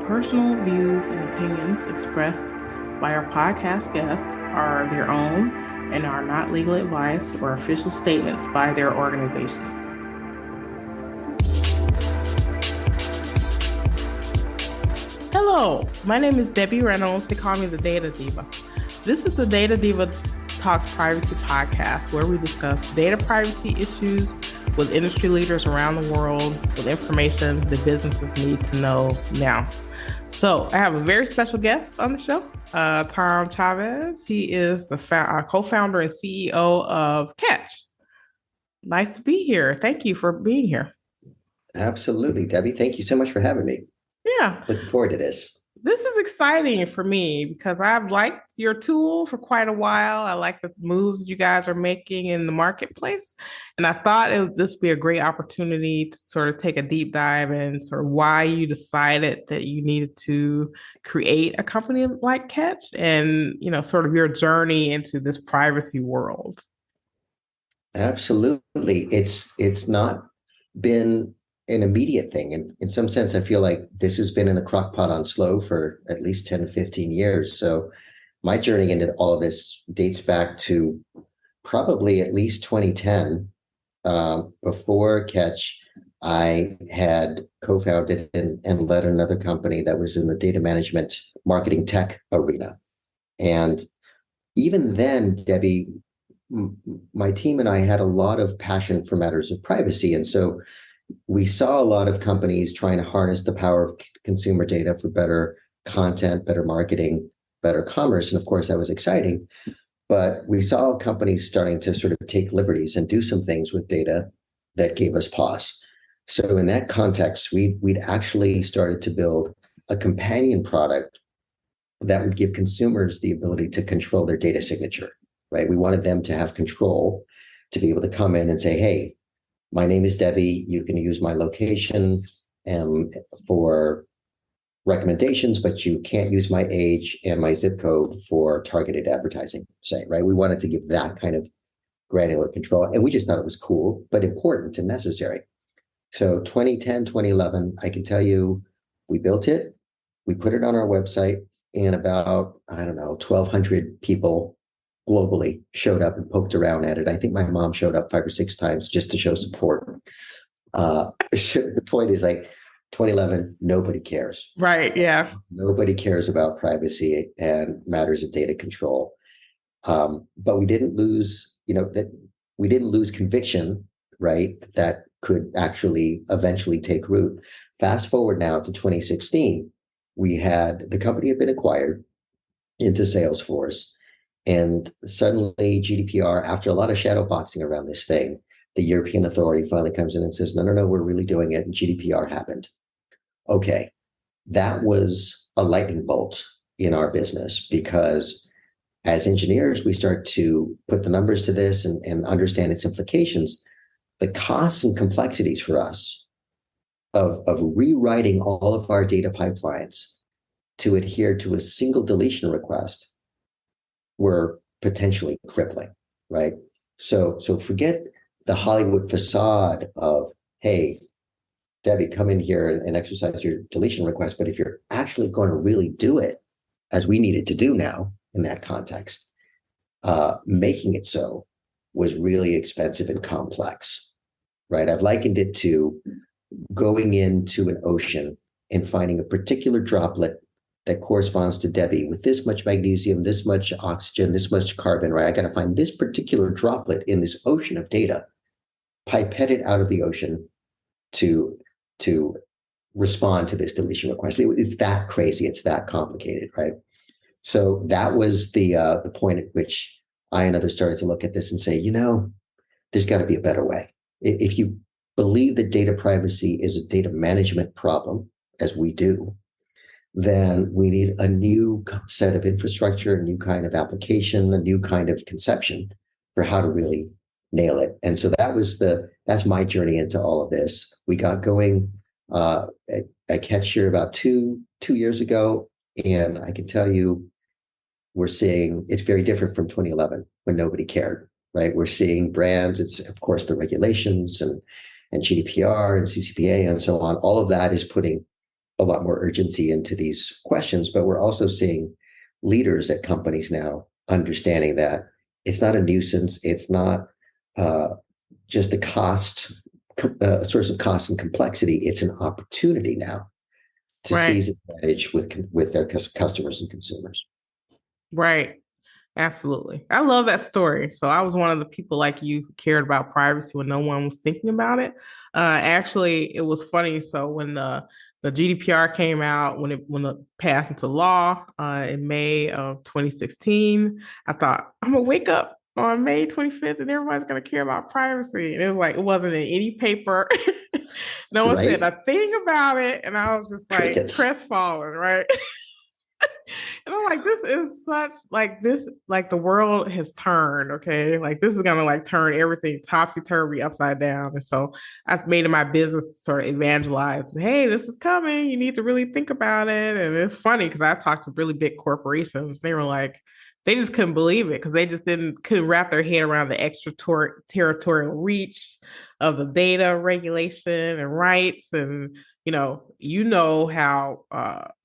personal views and opinions expressed by our podcast guests are their own and are not legal advice or official statements by their organizations. Hello, my name is Debbie Reynolds. They call me the Data Diva. This is the Data Diva Talks Privacy podcast, where we discuss data privacy issues with industry leaders around the world with information that businesses need to know now. So I have a very special guest on the show, Tom Chavez. He is the co-founder and CEO of Ketch. Nice to be here. Thank you for being here. Absolutely, Debbie. Thank you so much for having me. Yeah. Looking forward to this. This is exciting for me because I've liked your tool for quite a while. I like the moves that you guys are making in the marketplace. And I thought it would just be a great opportunity to sort of take a deep dive in sort of why you decided that you needed to create a company like Ketch and, you know, sort of your journey into this privacy world. Absolutely. It's not been an immediate thing. And in some sense, I feel like this has been in the crock pot on slow for at least 10 to 15 years. So my journey into all of this dates back to probably at least 2010. Before Ketch, I had co-founded and led another company that was in the data management marketing tech arena. And even then, Debbie, my team and I had a lot of passion for matters of privacy. And so we saw a lot of companies trying to harness the power of consumer data for better content, better marketing, better commerce. And of course, that was exciting. But we saw companies starting to sort of take liberties and do some things with data that gave us pause. So in that context, we'd actually started to build a companion product that would give consumers the ability to control their data signature, right? We wanted them to have control, to be able to come in and say, hey, my name is Debbie. You can use my location for recommendations, but you can't use my age and my zip code for targeted advertising, say, right? We wanted to give that kind of granular control. And we just thought it was cool, but important and necessary. So 2010, 2011, I can tell you, we built it. We put it on our website, and about, 1,200 people globally showed up and poked around at it. I think my mom showed up 5 or 6 times just to show support. The point is, like, 2011, nobody cares. Right. Yeah. Nobody cares about privacy and matters of data control. But we didn't lose, we didn't lose conviction, right? That could actually eventually take root. Fast forward now to 2016, the company had been acquired into Salesforce. And suddenly GDPR, after a lot of shadow boxing around this thing, the European authority finally comes in and says, no, we're really doing it. And GDPR happened. Okay, that was a lightning bolt in our business, because as engineers, we start to put the numbers to this and understand its implications. The costs and complexities for us of rewriting all of our data pipelines to adhere to a single deletion request were potentially crippling, right? So forget the Hollywood facade of, hey, Debbie, come in here and exercise your deletion request. But if you're actually going to really do it, as we needed to do now in that context, making it so was really expensive and complex, right? I've likened it to going into an ocean and finding a particular droplet that corresponds to Debbie with this much magnesium, this much oxygen, this much carbon, right? I got to find this particular droplet in this ocean of data, pipette it out of the ocean to respond to this deletion request. It's that crazy. It's that complicated, right? So that was the point at which I and others started to look at this and say, there's got to be a better way. If you believe that data privacy is a data management problem, as we do, then we need a new set of infrastructure, a new kind of application, a new kind of conception for how to really nail it. And so that's my journey into all of this. We got going at Ketch here about two years ago, and I can tell you, we're seeing it's very different from 2011 when nobody cared, right? We're seeing brands. It's of course the regulations and GDPR and CCPA and so on. All of that is putting a lot more urgency into these questions, but we're also seeing leaders at companies now understanding that it's not a nuisance. It's not just a source of cost and complexity. It's an opportunity now to Right. seize advantage with their customers and consumers. Right. Absolutely. I love that story. So I was one of the people like you who cared about privacy when no one was thinking about it. Actually, it was funny. So when the GDPR came out, when it passed into law in May of 2016, I thought I'm gonna wake up on May 25th and everybody's gonna care about privacy. And it was like it wasn't in any paper. No one said Right? a thing about it, and I was just like Crickets. crestfallen, right? And I'm like, this is such like this, like the world has turned, okay? Like this is gonna like turn everything topsy-turvy upside down. And so I've made it my business to sort of evangelize, hey, this is coming. You need to really think about it. And it's funny because I talked to really big corporations. They were like, they just couldn't believe it because they just couldn't wrap their head around the extraterritorial reach of the data regulation and rights and how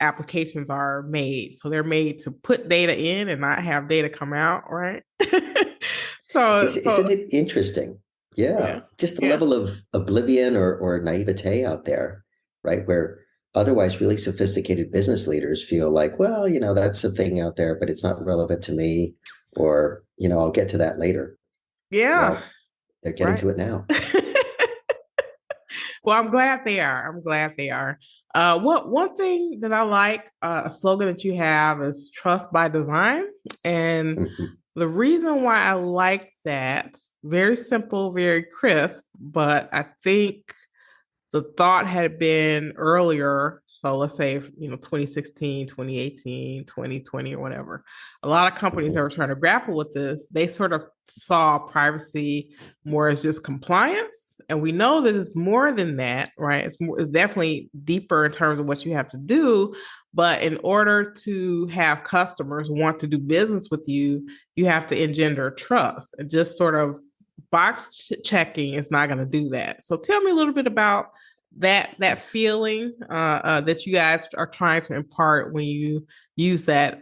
applications are made. So they're made to put data in and not have data come out, right? Isn't so it interesting? Yeah. yeah, Just the yeah, level of oblivion or naivete out there, right? Where otherwise really sophisticated business leaders feel like, well, that's a thing out there, but it's not relevant to me, or, I'll get to that later. yeah, Well, they're getting right. to it now. Well, I'm glad they are. I'm glad they are. What one thing that I like, a slogan that you have is trust by design. And Mhm. the reason why I like that, very simple, very crisp, but I think the thought had been earlier. So let's say, 2016, 2018, 2020, or whatever. A lot of companies that Mhm. were trying to grapple with this, they sort of saw privacy more as just compliance. And we know that it's more than that, right? It's definitely deeper in terms of what you have to do. But in order to have customers want to do business with you, you have to engender trust. And just sort of checking is not going to do that. So tell me a little bit about that feeling that you guys are trying to impart when you use that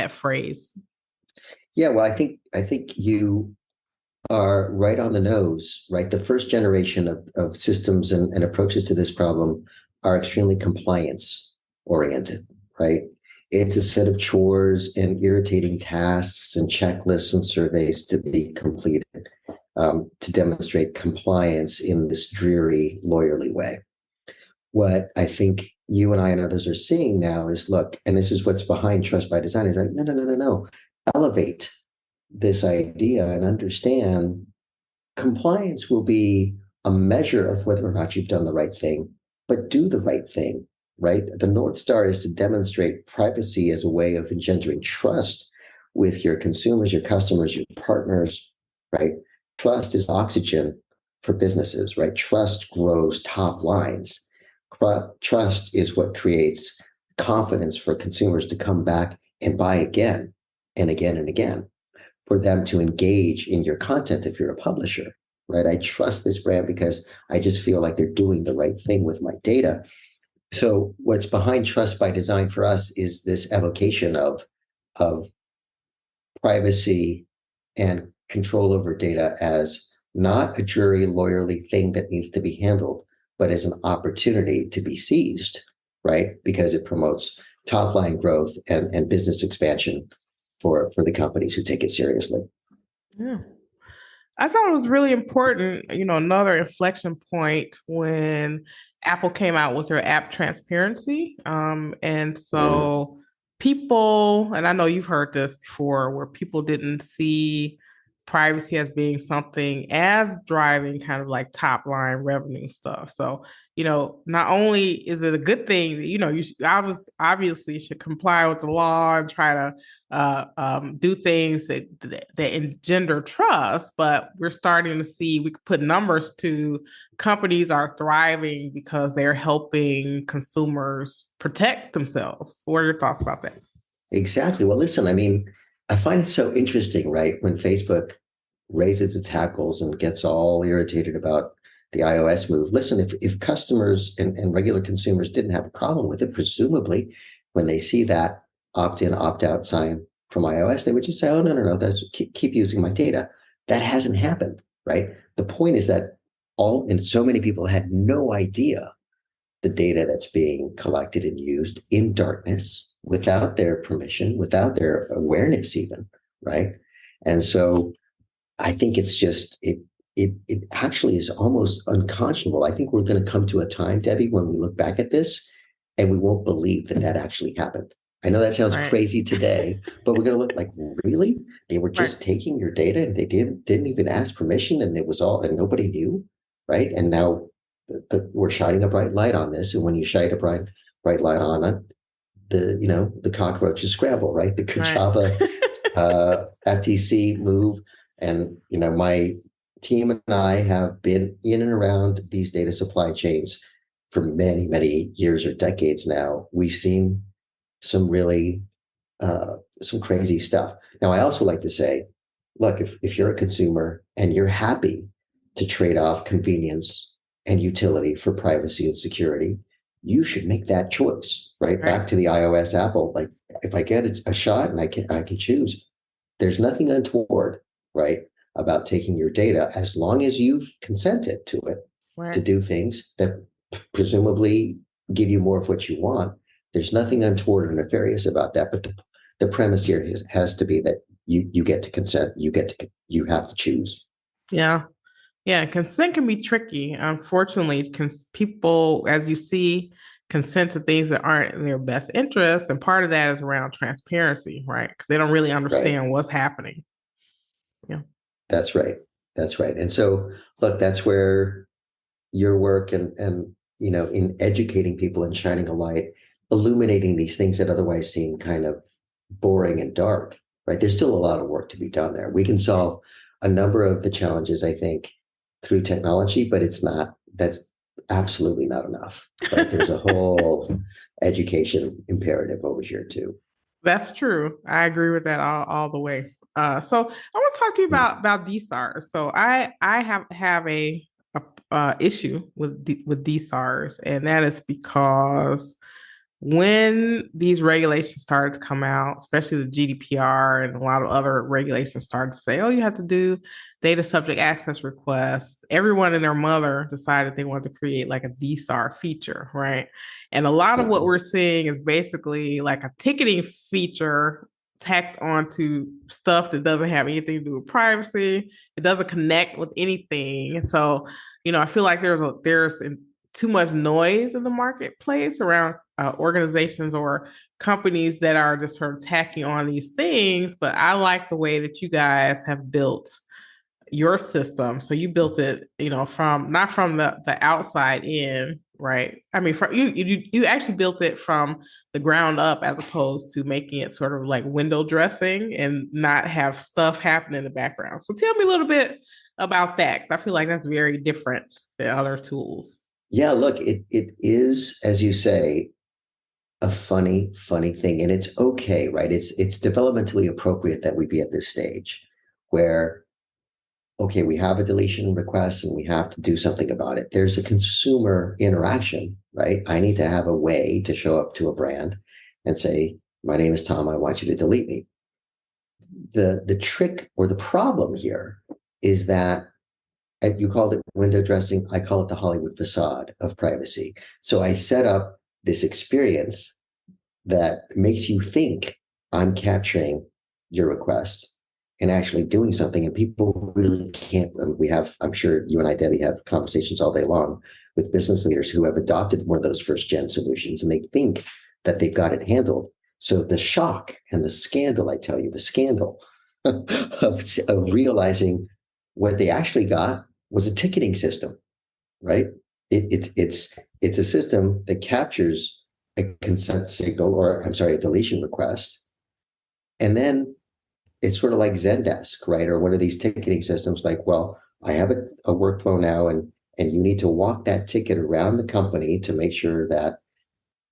phrase. Yeah, well, I think you are right on the nose, right? The first generation of systems and approaches to this problem are extremely compliance oriented, right? It's a set of chores and irritating tasks and checklists and surveys to be completed to demonstrate compliance in this dreary, lawyerly way. What I think you and I and others are seeing now is look, and this is what's behind trust by design is like, no, no, no, no, no. Elevate this idea and understand compliance will be a measure of whether or not you've done the right thing, but do the right thing, right? The North Star is to demonstrate privacy as a way of engendering trust with your consumers, your customers, your partners, right? Trust is oxygen for businesses, right? Trust grows top lines. Trust is what creates confidence for consumers to come back and buy again and again and again, for them to engage in your content if you're a publisher, right? I trust this brand because I just feel like they're doing the right thing with my data. So what's behind trust by design for us is this evocation of privacy and control over data as not a jury lawyerly thing that needs to be handled, but as an opportunity to be seized, right? Because it promotes top line growth and business expansion for the companies who take it seriously. Yeah. I thought it was really important, another inflection point when Apple came out with their app transparency. And Mm. so people, and I know you've heard this before, where people didn't see privacy as being something as driving kind of like top line revenue stuff. So, not only is it a good thing that, obviously should comply with the law and try to do things that engender trust, but we're starting to see we could put numbers to companies are thriving because they're helping consumers protect themselves. What are your thoughts about that? Exactly. Well, listen, I mean, I find it so interesting, right? When Facebook raises its hackles and gets all irritated about the iOS move. Listen, if customers and regular consumers didn't have a problem with it, presumably when they see that opt-in, opt-out sign from iOS, they would just say, oh, no, that's keep using my data. That hasn't happened, right? The point is that so many people had no idea the data that's being collected and used in darkness without their permission, without their awareness even, right? And so I think it's just, it actually is almost unconscionable. I think we're going to come to a time, Debbie, when we look back at this and we won't believe that that actually happened. I know that sounds crazy today, but we're going to look like, really? They were just taking your data and they didn't even ask permission, and it was all, and nobody knew, right? And now we're shining a bright light on this. And when you shine a bright light on it, the cockroaches scramble, right? The Kachava FTC move. And, my team and I have been in and around these data supply chains for many, many years or decades now. We've seen some really, some crazy stuff. Now, I also like to say, look, if you're a consumer and you're happy to trade off convenience and utility for privacy and security, you should make that choice, right? Back to the iOS Apple, like if I get a shot and I can choose, there's nothing untoward, right, about taking your data as long as you've consented to it to do things that presumably give you more of what you want. There's nothing untoward or nefarious about that. But the premise here has to be that you get to consent. You have to choose. Yeah. Yeah. Consent can be tricky. Unfortunately, people, as you see, consent to things that aren't in their best interest. And part of that is around transparency, right? Because they don't really understand what's happening. Yeah. That's right. And so, look, that's where your work and in educating people and shining a light, illuminating these things that otherwise seem kind of boring and dark, right? There's still a lot of work to be done there. We can solve a number of the challenges, I think, through technology, but that's absolutely not enough, right? There's a whole education imperative over here too. That's true. I agree with that all the way. So I want to talk to you about DSAR. So I have a issue with DSARs, and that is because when these regulations started to come out, especially the GDPR and a lot of other regulations started to say, oh, you have to do data subject access requests, everyone and their mother decided they wanted to create like a DSAR feature, right? And a lot of what we're seeing is basically like a ticketing feature tacked onto stuff that doesn't have anything to do with privacy. It doesn't connect with anything. So, I feel like there's too much noise in the marketplace around organizations or companies that are just sort of tacking on these things. But I like the way that you guys have built your system. So you built it, from not from the outside in, right? I mean, you actually built it from the ground up, as opposed to making it sort of like window dressing and not have stuff happen in the background. So tell me a little bit about that, because I feel like that's very different than other tools. Yeah, look, it is, as you say, a funny thing. And it's okay, right? It's developmentally appropriate that we be at this stage where, okay, we have a deletion request and we have to do something about it. There's a consumer interaction, right? I need to have a way to show up to a brand and say, my name is Tom, I want you to delete me. The trick or the problem here is that you called it window dressing. I call it the Hollywood facade of privacy. So I set up this experience that makes you think I'm capturing your request and actually doing something. And people really can't. I'm sure you and I, Debbie, have conversations all day long with business leaders who have adopted one of those first gen solutions, and they think that they've got it handled. So the shock and the scandal, I tell you, the scandal of realizing what they actually got was a ticketing system, right? It's a system that captures a consent signal, or I'm sorry, a deletion request, and then it's sort of like Zendesk, right? Or one of these ticketing systems, like, well, I have a workflow now, and you need to walk that ticket around the company to make sure that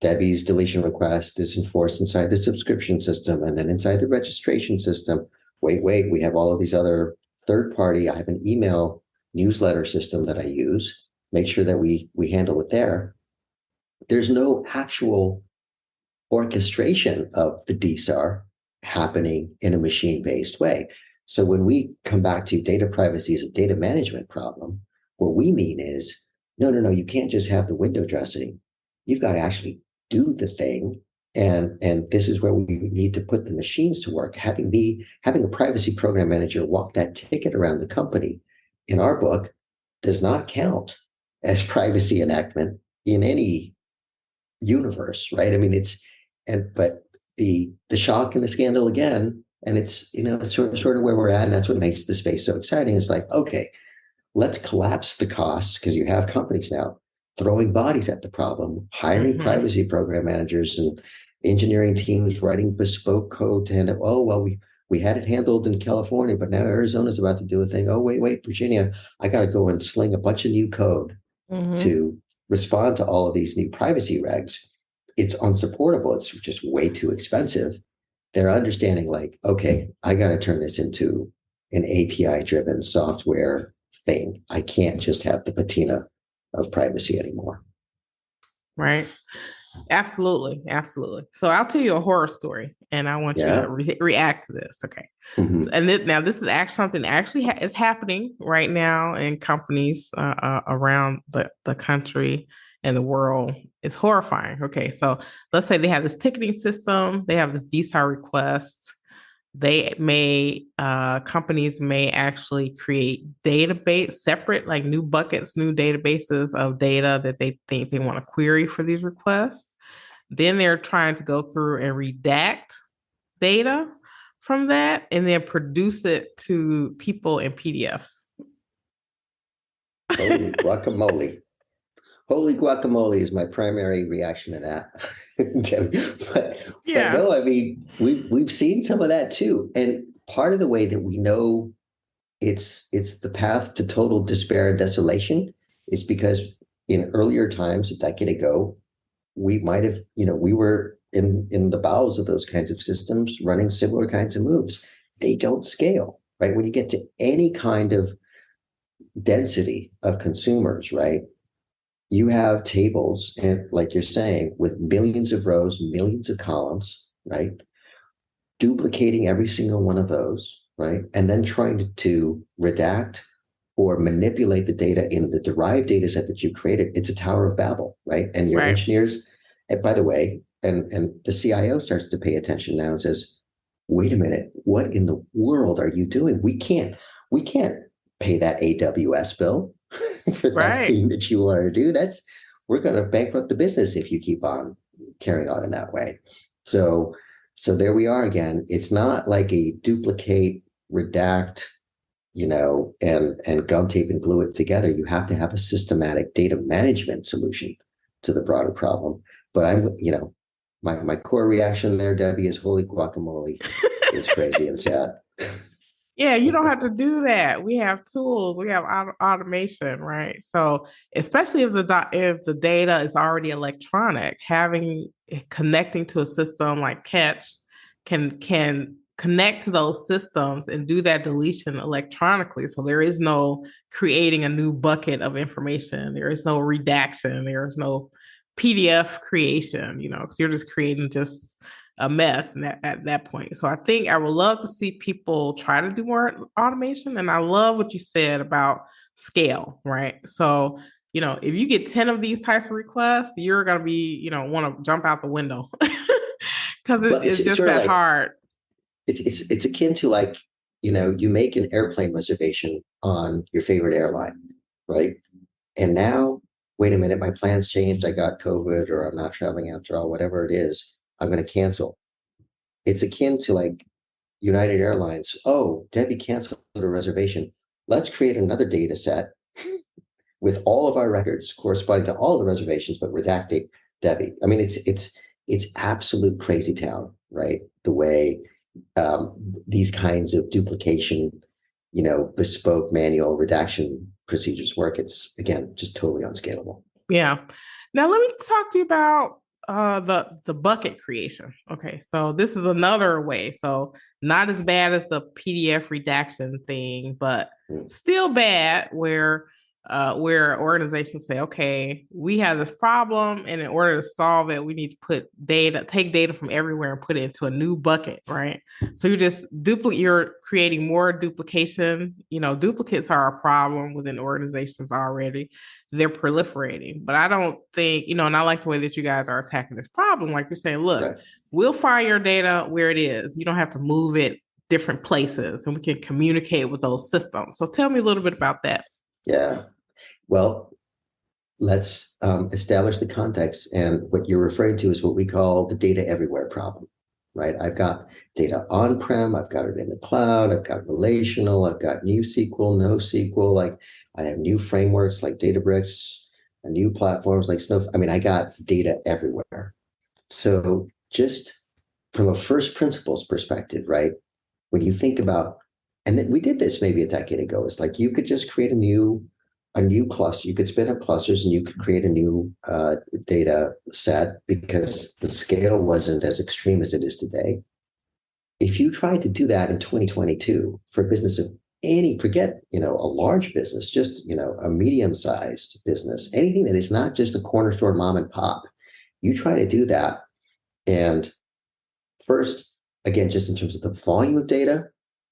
Debbie's deletion request is enforced inside the subscription system, and then inside the registration system. Wait, we have all of these other third party. I have an email newsletter system that I use, make sure that we handle it there. There's no actual orchestration of the DSAR happening in a machine-based way. So when we come back to data privacy as a data management problem, what we mean is, no, you can't just have the window dressing. You've got to actually do the thing. And this is where we need to put the machines to work. Having a privacy program manager walk that ticket around the company in our book does not count as privacy enactment in any universe, right? I mean, but the shock and the scandal again, and it's sort of where we're at, and that's what makes the space so exciting. Is like, okay, let's collapse the costs because you have companies now throwing bodies at the problem, hiring privacy program managers and engineering teams writing bespoke code to handle. Oh well, we had it handled in California, but now Arizona's about to do a thing. Oh wait, Virginia, I got to go and sling a bunch of new code to respond to all of these new privacy regs. It's unsupportable. It's just way too expensive. They're understanding like, okay, I got to turn this into an API driven software thing. I can't just have the patina of privacy anymore. Right. Absolutely. So I'll tell you a horror story, and I want you to react to this. Okay. So, and now this is actually something that is happening right now in companies around the country and the world. It's horrifying. Okay. So let's say they have this ticketing system. They have this DSAR request. Companies may actually create separate, like new buckets, new databases of data that they think they want to query for these requests. Then they're trying to go through and redact data from that and then produce it to people in PDFs. Holy guacamole. Holy guacamole is my primary reaction to that. but no, I mean, we've seen some of that too. And part of the way that we know it's the path to total despair and desolation is because in earlier times, a decade ago, we might have, we were in the bowels of those kinds of systems running similar kinds of moves. They don't scale, right? When you get to any kind of density of consumers, right? You have tables, and like you're saying, with millions of rows, millions of columns, right? Duplicating every single one of those, right? And then trying to redact or manipulate the data in the derived data set that you created. It's a Tower of Babel, right? And your engineers, and by the way, and the CIO starts to pay attention now and says, wait a minute, what in the world are you doing? We can't pay that AWS bill for that thing that you want to do. We're going to bankrupt the business if you keep on carrying on in that way. So there we are again. It's not like a duplicate, redact, and gum tape and glue it together. You have to have a systematic data management solution to the broader problem. But my core reaction there, Debbie, is holy guacamole. It's crazy and sad. Yeah, you don't have to do that. We have tools. We have automation, right? So, especially if the data is already electronic, connecting to a system like Ketch can connect to those systems and do that deletion electronically. So there is no creating a new bucket of information. There is no redaction. There is no PDF creation, because you're just creating just a mess at that point. So I think I would love to see people try to do more automation. And I love what you said about scale, right? So, if you get 10 of these types of requests, you're going to be, want to jump out the window because it's just that hard. It's akin to like, you make an airplane reservation on your favorite airline, right? And now, wait a minute, my plans changed. I got COVID or I'm not traveling after all, whatever it is. I'm going to cancel. It's akin to like United Airlines. Oh, Debbie canceled a reservation. Let's create another data set with all of our records corresponding to all the reservations, but redacting Debbie. I mean, it's absolute crazy town, right? The way these kinds of duplication, bespoke manual redaction procedures work. It's again just totally unscalable. Yeah. Now let me talk to you about the bucket creation. Okay, so this is another way. So not as bad as the PDF redaction thing, but still bad where where organizations say, okay, we have this problem, and in order to solve it, we need to take data from everywhere and put it into a new bucket, right? So you're creating more duplication. Duplicates are a problem within organizations already. They're proliferating. But I don't think, and I like the way that you guys are attacking this problem. Like you're saying, look, Right. we'll find your data where it is. You don't have to move it different places, and we can communicate with those systems. So tell me a little bit about that. Yeah. Well, let's establish the context. And what you're referring to is what we call the data everywhere problem, right? I've got data on-prem, I've got it in the cloud, I've got relational, I've got new SQL, NoSQL, like I have new frameworks like Databricks and new platforms like Snowflake. I mean, I got data everywhere. So just from a first principles perspective, right? When you think about, and then we did this maybe a decade ago, it's like you could just create a new cluster. You could spin up clusters and you could create a new data set because the scale wasn't as extreme as it is today. If you tried to do that in 2022 for a business of forget, a large business, just, a medium-sized business, anything that is not just a corner store mom and pop, you try to do that. And first, again, just in terms of the volume of data,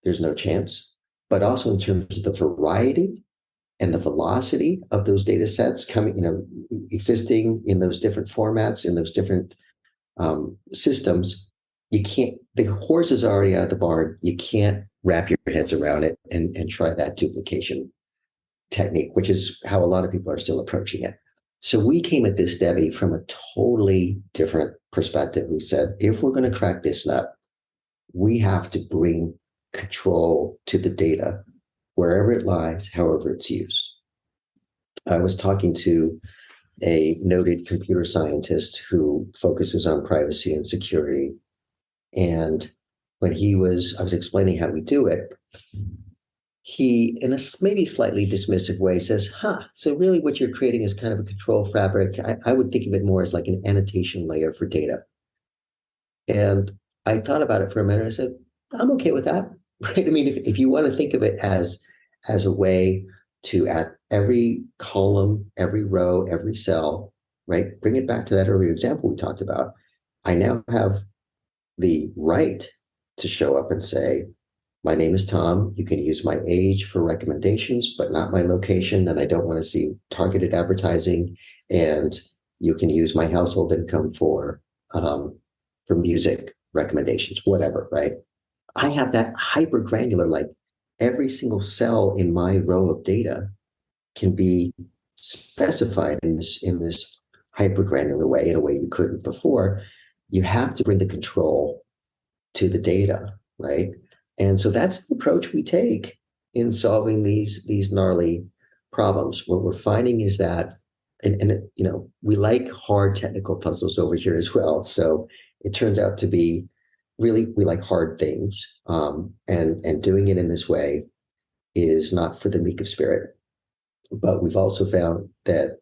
there's no chance, but also in terms of the variety and the velocity of those data sets coming, existing in those different formats, in those different systems, the horse is already out of the barn. You can't wrap your heads around it and try that duplication technique, which is how a lot of people are still approaching it. So we came at this, Debbie, from a totally different perspective. We said, if we're going to crack this nut, we have to bring control to the data wherever it lies, however it's used. I was talking to a noted computer scientist who focuses on privacy and security. And when I was explaining how we do it, he, in a maybe slightly dismissive way, says, so really what you're creating is kind of a control fabric. I would think of it more as like an annotation layer for data. And I thought about it for a minute. I said, I'm okay with that, right? I mean, if you want to think of it as a way to, at every column, every row, every cell, right? Bring it back to that earlier example we talked about. I now have the right to show up and say, my name is Tom. You can use my age for recommendations, but not my location. And I don't want to see targeted advertising. And you can use my household income for music recommendations, whatever, right? I have that hyper granular, like every single cell in my row of data can be specified in this hyper granular way, in a way you couldn't before. You have to bring the control to the data, right? And so that's the approach we take in solving these gnarly problems. What we're finding is that, and we like hard technical puzzles over here as well. So it turns out to be really, we like hard things, and doing it in this way is not for the meek of spirit. But we've also found that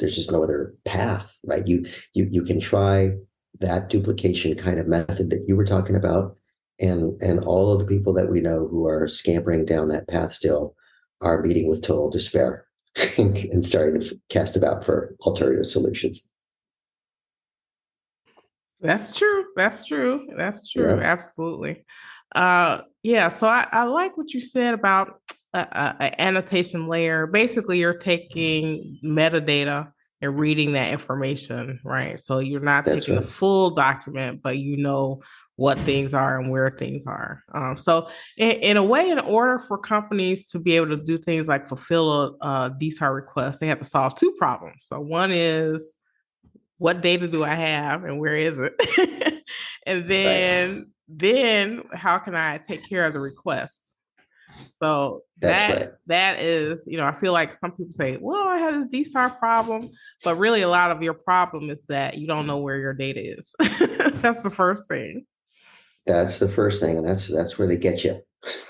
there's just no other path, right? You can try that duplication kind of method that you were talking about, and all of the people that we know who are scampering down that path still are meeting with total despair and starting to cast about for alternative solutions. That's true. That's true. That's true. Yeah. Absolutely. Yeah. So I like what you said about an annotation layer. Basically, you're taking metadata and reading that information, right? So you're not That's taking right. the full document, but you know what things are and where things are. So in a way, in order for companies to be able to do things like fulfill a DSAR request, they have to solve two problems. So one is, what data do I have and where is it? And Right. then how can I take care of the request? So That's right. that is, I feel like some people say, well, I had this DSAR problem, but really a lot of your problem is that you don't know where your data is. That's the first thing. That's the first thing, and that's where they get you,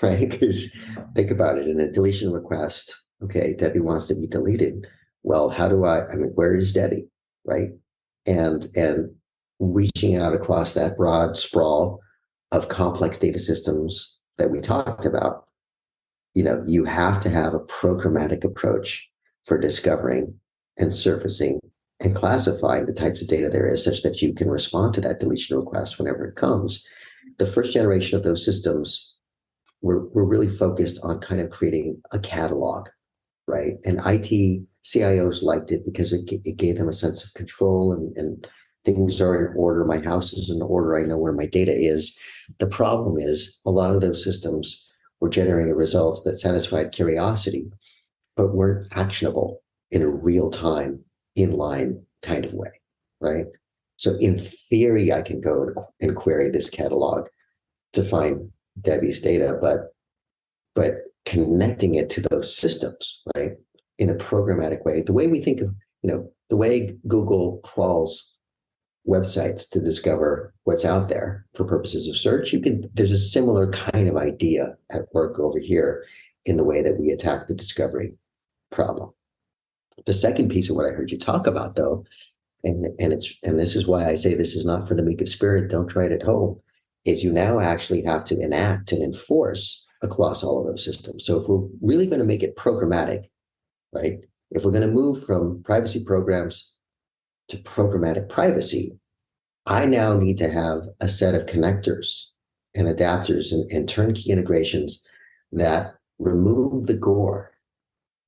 right? Because think about it, in a deletion request, okay, Debbie wants to be deleted. Well, how do I mean, where is Debbie, right? And reaching out across that broad sprawl of complex data systems that we talked about, you have to have a programmatic approach for discovering and surfacing and classifying the types of data there is such that you can respond to that deletion request whenever it comes. The first generation of those systems were really focused on kind of creating a catalog, right? And IT CIOs liked it because it gave them a sense of control and things are in order. My house is in order. I know where my data is. The problem is a lot of those systems were generating results that satisfied curiosity, but weren't actionable in a real time, inline kind of way, right? So in theory, I can go and query this catalog to find Debbie's data, but connecting it to those systems, right, in a programmatic way, the way we think of, the way Google crawls websites to discover what's out there for purposes of search, there's a similar kind of idea at work over here in the way that we attack the discovery problem. The second piece of what I heard you talk about, though, and this is why I say this is not for the meek of spirit, don't try it at home, is you now actually have to enact and enforce across all of those systems. So if we're really going to make it programmatic, right? If we're going to move from privacy programs to programmatic privacy, I now need to have a set of connectors and adapters and turnkey integrations that remove the gore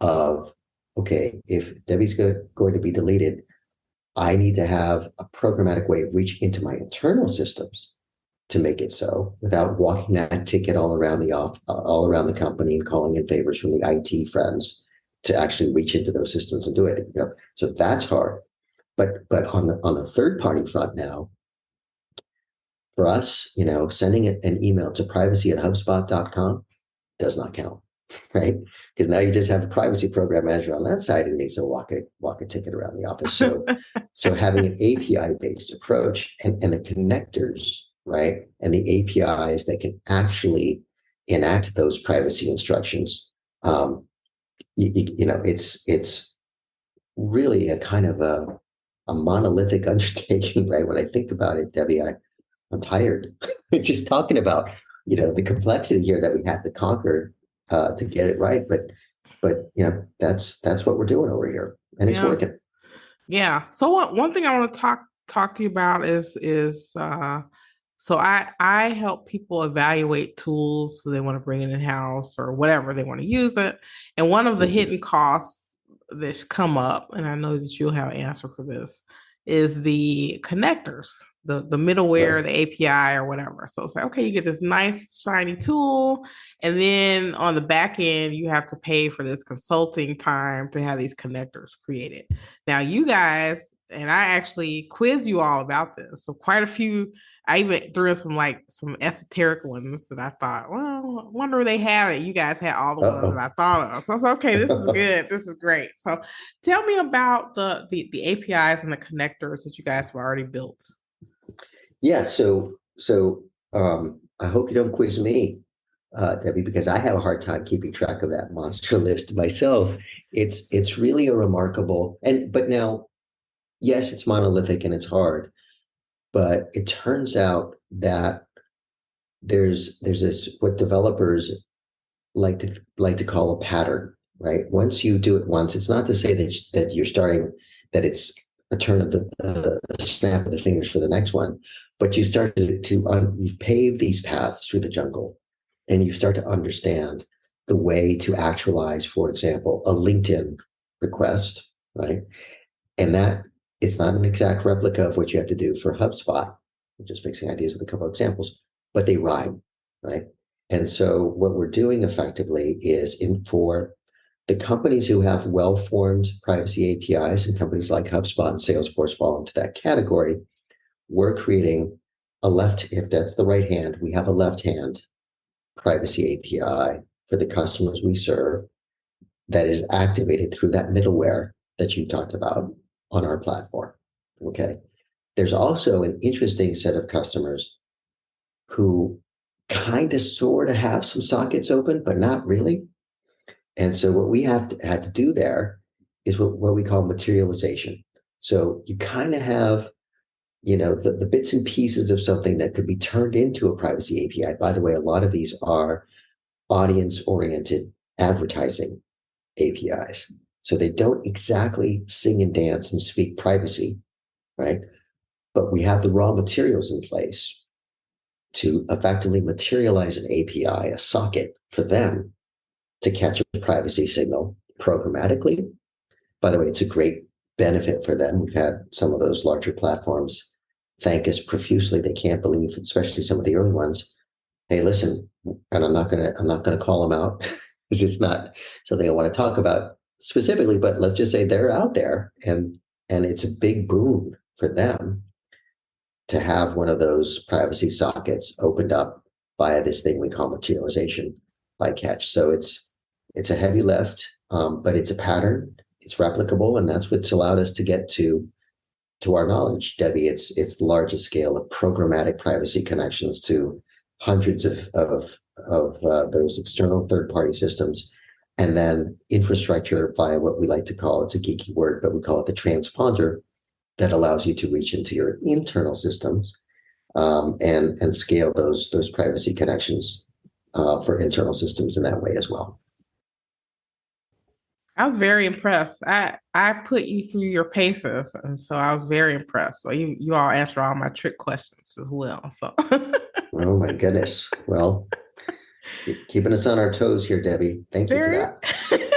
of, okay, if Debbie's going to be deleted, I need to have a programmatic way of reaching into my internal systems to make it so without walking that ticket all around the company and calling in favors from the IT friends to actually reach into those systems and do it. So that's hard. But on the third party front now, for us, sending an email to privacy@hubspot.com does not count, right? Because now you just have a privacy program manager on that side who needs to walk a ticket around the office. So having an API based approach and the connectors, right, and the APIs that can actually enact those privacy instructions, it's really a kind of a monolithic undertaking, right? When I think about it, Debbie, I'm tired just talking about the complexity here that we have to conquer to get it right. But that's what we're doing over here, and it's working. Yeah. So one thing I want to talk to you about is so I help people evaluate tools so they want to bring it in house or whatever they want to use it. And one of the hidden costs that's come up, and I know that you'll have an answer for this, is the connectors, the middleware, right, the API or whatever. So it's like, okay, you get this nice shiny tool, and then on the back end, you have to pay for this consulting time to have these connectors created. Now, you guys, and I actually quiz you all about this. So quite a few, I even threw in some esoteric ones that I thought, well, I wonder where they have it. You guys had all the ones that I thought of. So I was like, okay, this is good. This is great. So tell me about the APIs and the connectors that you guys have already built. Yeah. So I hope you don't quiz me, Debbie, because I have a hard time keeping track of that monster list myself. It's really a remarkable, but now, yes, it's monolithic and it's hard, but it turns out that there's this what developers like to call a pattern, right? Once you do it once, it's not to say that you're starting, that it's a turn of the snap of the fingers for the next one, but you start you've paved these paths through the jungle, and you start to understand the way to actualize, for example, a LinkedIn request, right? And that it's not an exact replica of what you have to do for HubSpot. I'm just fixing ideas with a couple of examples, but they rhyme, right? And so what we're doing effectively is for the companies who have well-formed privacy APIs, and companies like HubSpot and Salesforce fall into that category, we're creating if that's the right hand, we have a left-hand privacy API for the customers we serve that is activated through that middleware that you talked about on our platform. Okay. There's also an interesting set of customers who kind of sort of have some sockets open, but not really. And so what we had to do there is what we call materialization. So you kind of have, the bits and pieces of something that could be turned into a privacy API. By the way, a lot of these are audience-oriented advertising APIs. So they don't exactly sing and dance and speak privacy, right? But we have the raw materials in place to effectively materialize an API, a socket for them to catch a privacy signal programmatically. By the way, it's a great benefit for them. We've had some of those larger platforms thank us profusely. They can't believe, especially some of the early ones, hey, listen, and I'm not gonna call them out because it's not something I want to talk about specifically, but let's just say they're out there, and it's a big boon for them to have one of those privacy sockets opened up via this thing we call materialization by Ketch. So it's a heavy lift, but it's a pattern. It's replicable, and that's what's allowed us to get to our knowledge, Debbie. It's the largest scale of programmatic privacy connections to hundreds of those external third-party systems, and then infrastructure via what we like to call, it's a geeky word, but we call it the transponder, that allows you to reach into your internal systems and scale those privacy connections for internal systems in that way as well. I was very impressed. I put you through your paces, and so I was very impressed. So you all answered all my trick questions as well. So Oh my goodness. Well, keeping us on our toes here, Debbie. Thank you for that.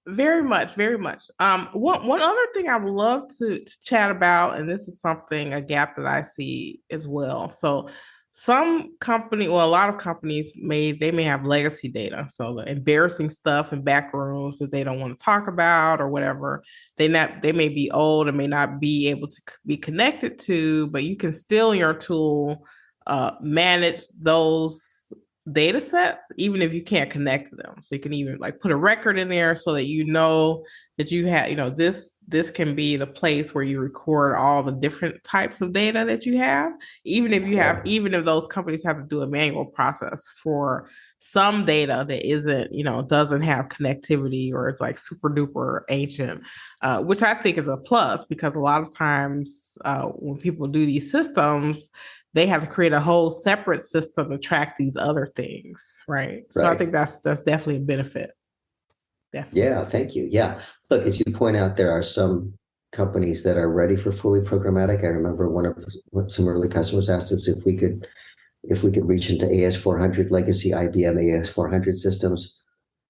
Very much, very much. One other thing I would love to chat about, and this is something, a gap that I see as well. So some company, well, a lot of companies may have legacy data. So the embarrassing stuff in back rooms that they don't want to talk about or whatever. They may be old and may not be able to be connected to, but you can still in your tool manage those data sets, even if you can't connect to them. So you can even like put a record in there so that you know that you have, this can be the place where you record all the different types of data that you have, even if those companies have to do a manual process for some data that doesn't have connectivity, or it's like super duper ancient, which I think is a plus, because a lot of times when people do these systems, they have to create a whole separate system to track these other things, right? So I think that's definitely a benefit. Definitely. Yeah, thank you. Yeah, look, as you point out, there are some companies that are ready for fully programmatic. I remember some early customers asked us if we could reach into AS400 legacy IBM AS400 systems.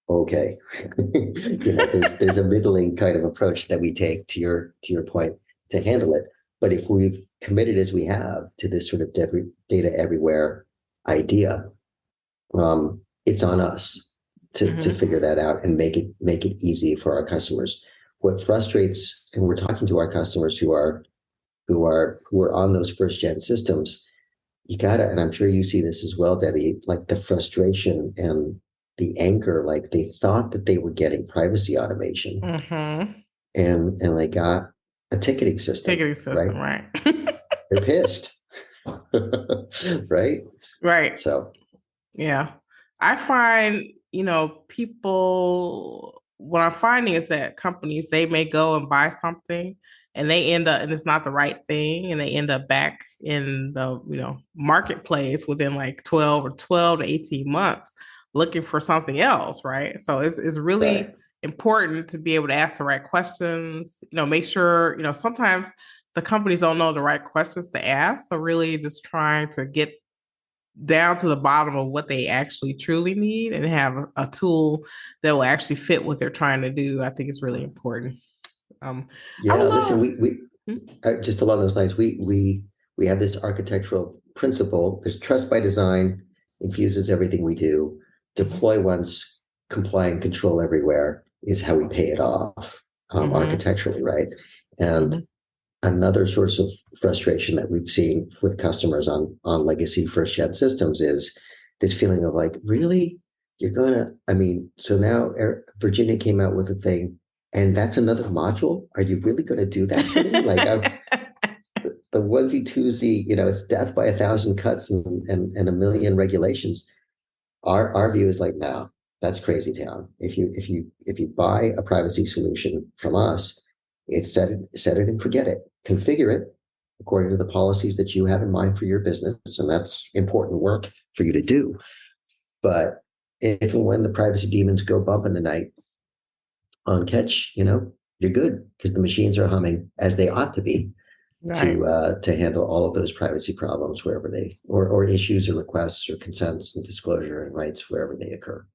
Okay, there's a middling kind of approach that we take, to your point, to handle it. But if we've committed as we have to this sort of data everywhere idea, it's on us to figure that out and make it easy for our customers. What frustrates, and we're talking to our customers who are on those first gen systems, you gotta, and I'm sure you see this as well, Debbie, like the frustration and the anger, like they thought that they were getting privacy automation, and they got a ticketing system, right? They're pissed, right? Right. So, yeah, I find, people, what I'm finding is that companies, they may go and buy something and they end up, and it's not the right thing, and they end up back in the, marketplace within like 12 to 18 months looking for something else, right? So it's really important to be able to ask the right questions, make sure, sometimes the companies don't know the right questions to ask. So really just trying to get down to the bottom of what they actually truly need and have a tool that will actually fit what they're trying to do, I think is really important. Listen, we just along those lines, we have this architectural principle. There's trust by design, infuses everything we do. Deploy once, comply and control everywhere is how we pay it off architecturally, right? And another source of frustration that we've seen with customers on legacy first gen systems is this feeling of like, really, so now Virginia came out with a thing, and that's another module. Are you really going to do that to me? Like, the onesie twosie, it's death by 1,000 cuts and a million regulations. Our view is like, no, that's crazy town. If you buy a privacy solution from us, it's set it and forget it. Configure it according to the policies that you have in mind for your business, and that's important work for you to do. But if and when the privacy demons go bump in the night on Ketch, you're good because the machines are humming as they ought to be Right. to handle all of those privacy problems wherever they or issues or requests or consents and disclosure and rights wherever they occur.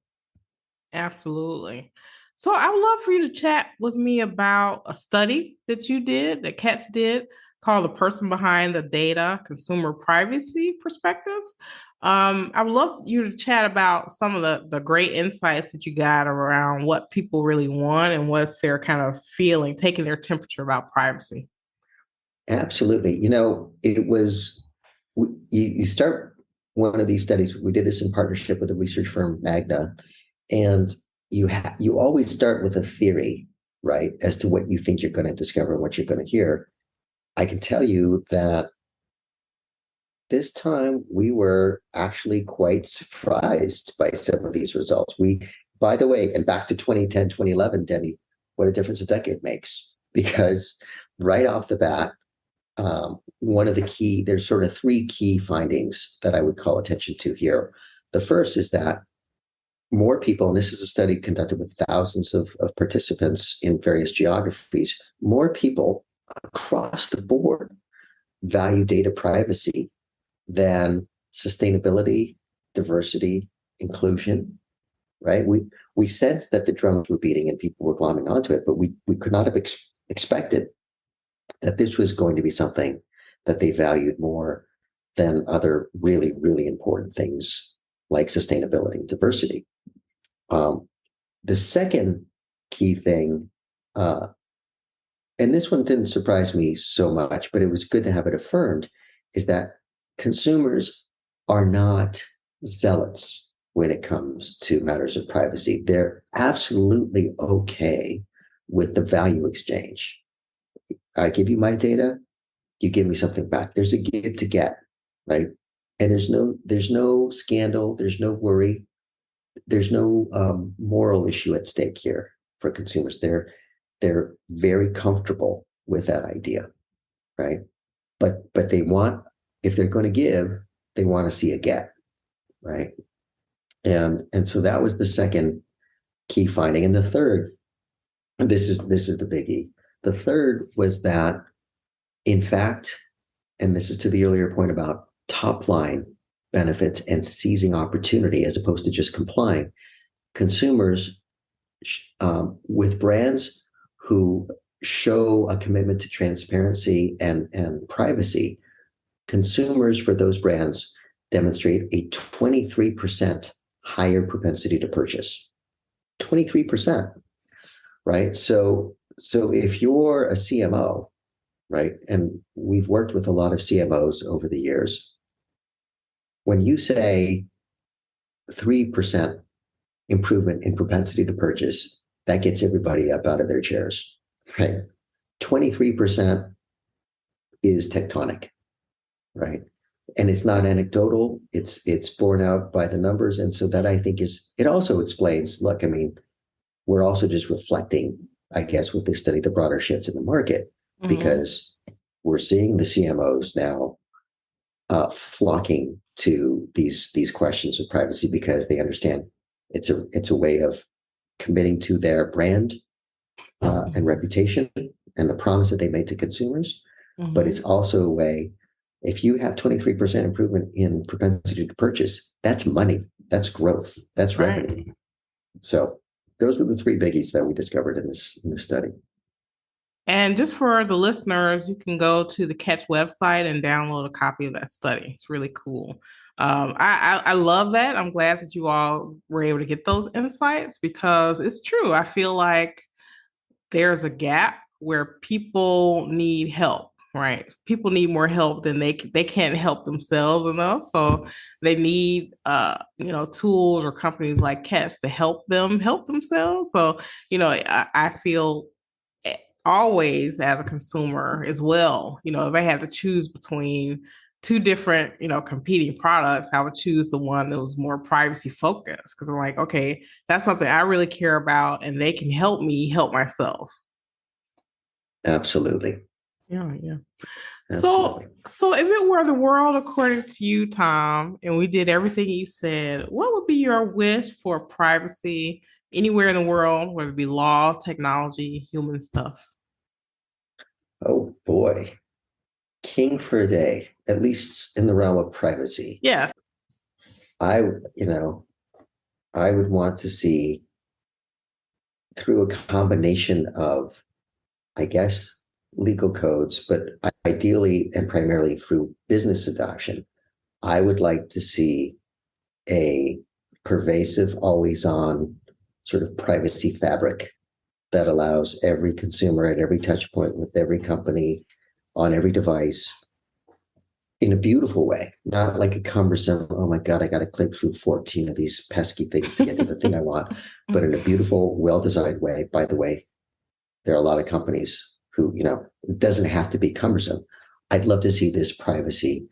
Absolutely. So I would love for you to chat with me about a study that you did, that Ketch did, called The Person Behind the Data Consumer Privacy Perspectives. I would love you to chat about some of the great insights that you got around what people really want and what's their kind of feeling, taking their temperature about privacy. Absolutely. It was you start one of these studies. We did this in partnership with a research firm, Magna, and you always start with a theory, right, as to what you think you're going to discover and what you're going to hear. I can tell you that this time we were actually quite surprised by some of these results. By the way, and back to 2010, 2011, Debbie, what a difference a decade makes. Because right off the bat, there's sort of three key findings that I would call attention to here. The first is that more people, and this is a study conducted with thousands of participants in various geographies, more people across the board value data privacy than sustainability, diversity, inclusion, right? We sensed that the drums were beating and people were glomming onto it, but we could not have expected that this was going to be something that they valued more than other really, really important things like sustainability and diversity. The second key thing, and this one didn't surprise me so much, but it was good to have it affirmed, is that consumers are not zealots when it comes to matters of privacy. They're absolutely okay with the value exchange. I give you my data, you give me something back. There's a give to get, right? And there's no scandal, there's no worry, there's no moral issue at stake here for consumers. They're very comfortable with that idea, right? But they want, if they're going to give, they want to see a get, right? And so that was the second key finding. And the third, and this is the biggie. The third was that, in fact, and this is to the earlier point about top line benefits and seizing opportunity as opposed to just complying, consumers with brands who show a commitment to transparency and privacy, consumers for those brands demonstrate a 23% higher propensity to purchase. 23%, right? So if you're a CMO, right, and we've worked with a lot of CMOs over the years, when you say 3% improvement in propensity to purchase, that gets everybody up out of their chairs, right? 23% is tectonic, right? And it's not anecdotal. It's borne out by the numbers. And so that, I think, it also explains, look, I mean, we're also just reflecting, I guess, with this study, the broader shifts in the market, because we're seeing the CMOs now flocking to these questions of privacy because they understand it's a way of committing to their brand and reputation and the promise that they make to consumers. But it's also a way, if you have 23% improvement in propensity to purchase, that's money, that's growth, that's revenue. Right. So those were the three biggies that we discovered in this study. And just for the listeners, you can go to the Ketch website and download a copy of that study. It's really cool. I love that. I'm glad that you all were able to get those insights because it's true. I feel like there's a gap where people need help, right? People need more help than they can't help themselves enough. So they need, tools or companies like Ketch to help them help themselves. So, I feel always as a consumer as well, if I had to choose between two different, competing products, I would choose the one that was more privacy focused because I'm like, okay, that's something I really care about and they can help me help myself. Absolutely. Yeah. Absolutely. So if it were the world according to you, Tom, and we did everything you said, what would be your wish for privacy anywhere in the world, whether it be law, technology, human stuff? Oh boy. King for a day, at least in the realm of privacy. Yes. I, you know, I would want to see through a combination of, I guess, legal codes, but ideally and primarily through business adoption. I would like to see a pervasive, always on sort of privacy fabric that allows every consumer at every touch point with every company on every device in a beautiful way, not like a cumbersome, oh my God, I got to click through 14 of these pesky things to get to the thing I want, but in a beautiful, well designed way. By the way, there are a lot of companies who, it doesn't have to be cumbersome. I'd love to see this privacy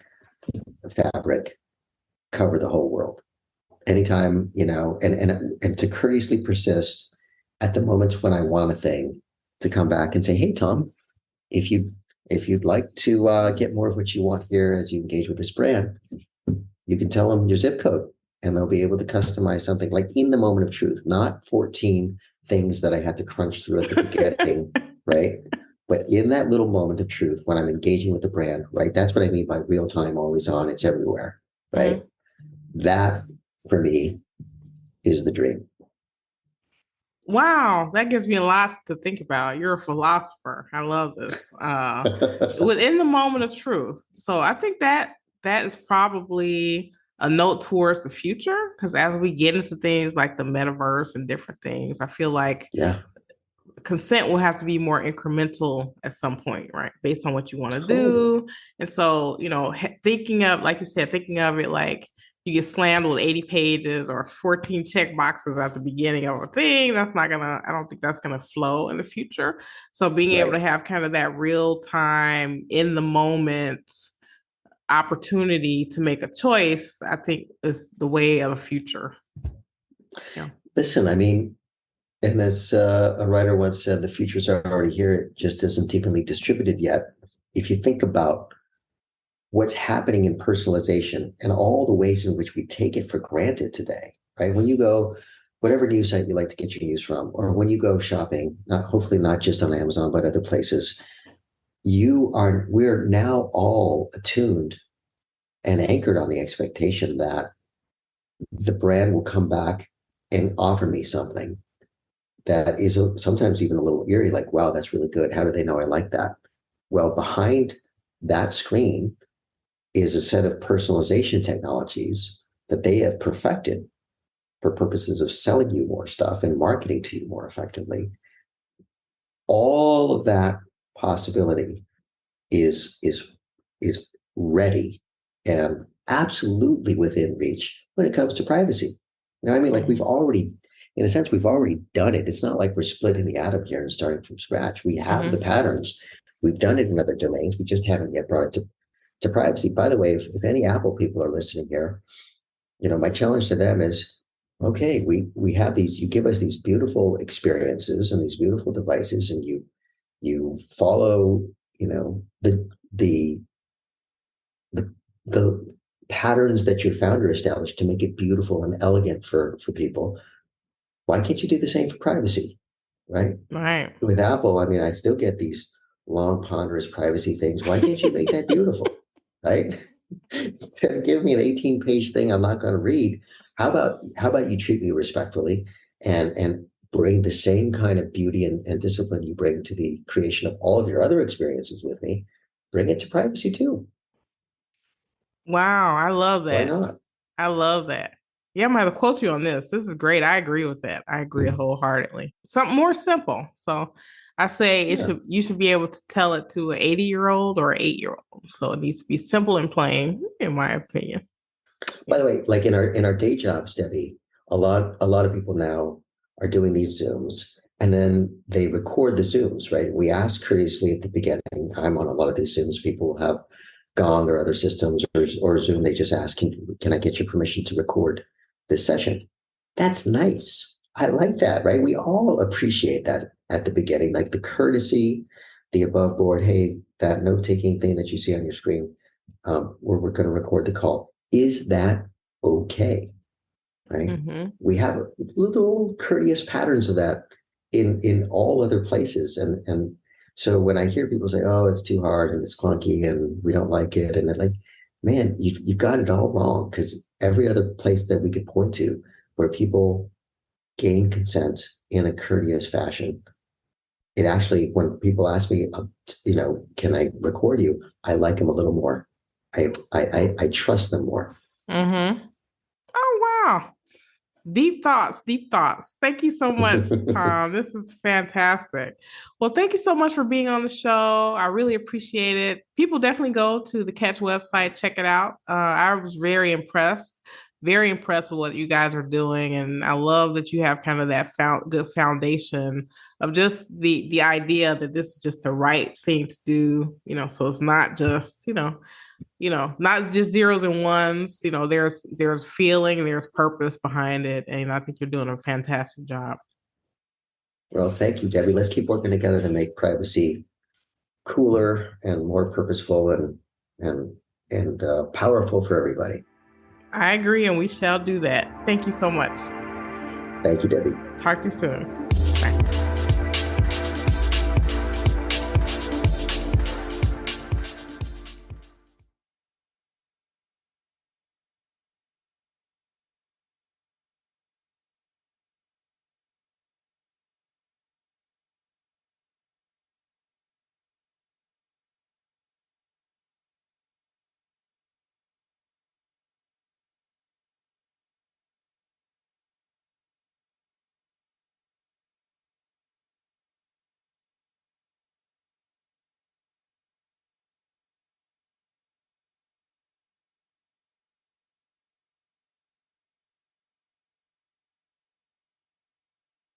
fabric cover the whole world. Anytime, and to courteously persist at the moments when I want a thing to come back and say, hey, Tom, if you'd like to get more of what you want here as you engage with this brand, you can tell them your zip code and they'll be able to customize something like in the moment of truth, not 14 things that I had to crunch through at the beginning, right? But in that little moment of truth, when I'm engaging with the brand, right? That's what I mean by real time, always on, it's everywhere, right? Mm-hmm. That for me is the dream. Wow, that gives me a lot to think about. You're a philosopher. I love this. Within the moment of truth. So I think that is probably a note towards the future, because as we get into things like the metaverse and different things, I feel like consent will have to be more incremental at some point, right? Based on what you want to do. And so, thinking of, like you said, thinking of it like you get slammed with 80 pages or 14 check boxes at the beginning of a thing. I don't think that's going to flow in the future. So being able to have kind of that real time in the moment opportunity to make a choice, I think is the way of the future. Yeah. Listen, I mean, and as a writer once said, the futures are already here. It just isn't evenly distributed yet. If you think about what's happening in personalization and all the ways in which we take it for granted today, right? When you go, whatever news site you like to get your news from, or when you go shopping, hopefully not just on Amazon, but other places, we're now all attuned and anchored on the expectation that the brand will come back and offer me something that is sometimes even a little eerie, like, wow, that's really good. How do they know I like that? Well, behind that screen is a set of personalization technologies that they have perfected for purposes of selling you more stuff and marketing to you more effectively. All of that possibility is ready and absolutely within reach when it comes to privacy. You know what I mean? Like we've already done it. It's not like we're splitting the atom here and starting from scratch. We have the patterns. We've done it in other domains. We just haven't yet brought it to privacy. By the way, if any Apple people are listening here, my challenge to them is, okay, we have these, you give us these beautiful experiences and these beautiful devices, and you follow, the patterns that your founder established to make it beautiful and elegant for people. Why can't you do the same for privacy? Right. With Apple, I mean, I still get these long, ponderous privacy things. Why can't you make that beautiful? Right? Give me an 18-page thing I'm not going to read. How about you treat me respectfully and bring the same kind of beauty and discipline you bring to the creation of all of your other experiences with me, bring it to privacy too. Wow, I love that. Why not? I love that. Yeah, I'm going to quote you on this. This is great. I agree with that. I agree wholeheartedly. Something more simple. So I say you should be able to tell it to an 80-year-old or an 8-year-old. So it needs to be simple and plain, in my opinion. By the way, like in our day jobs, Debbie, a lot of people now are doing these Zooms and then they record the Zooms, right? We ask courteously at the beginning. I'm on a lot of these Zooms. People have Gong or other systems or Zoom. They just ask, can I get your permission to record this session? That's nice. I like that, right? We all appreciate that at the beginning, like the courtesy, the above board, hey, that note-taking thing that you see on your screen, we're going to record the call. Is that okay? Right? Mm-hmm. We have little courteous patterns of that in all other places. And so when I hear people say, oh, it's too hard and it's clunky and we don't like it, and like, man, you got it all wrong, because every other place that we could point to where people gain consent in a courteous fashion, it actually, when people ask me, can I record you? I like them a little more. I trust them more. Mm-hmm. Oh, wow. Deep thoughts, deep thoughts. Thank you so much, Tom. This is fantastic. Well, thank you so much for being on the show. I really appreciate it. People definitely go to the Ketch website, check it out. I was very impressed with what you guys are doing. And I love that you have kind of that good foundation of just the idea that this is just the right thing to do, so it's not just, not just zeros and ones. There's feeling, there's purpose behind it, and I think you're doing a fantastic job. Well, thank you, Debbie. Let's keep working together to make privacy cooler and more purposeful and powerful for everybody. I agree, and we shall do that. Thank you so much. Thank you, Debbie. Talk to you soon.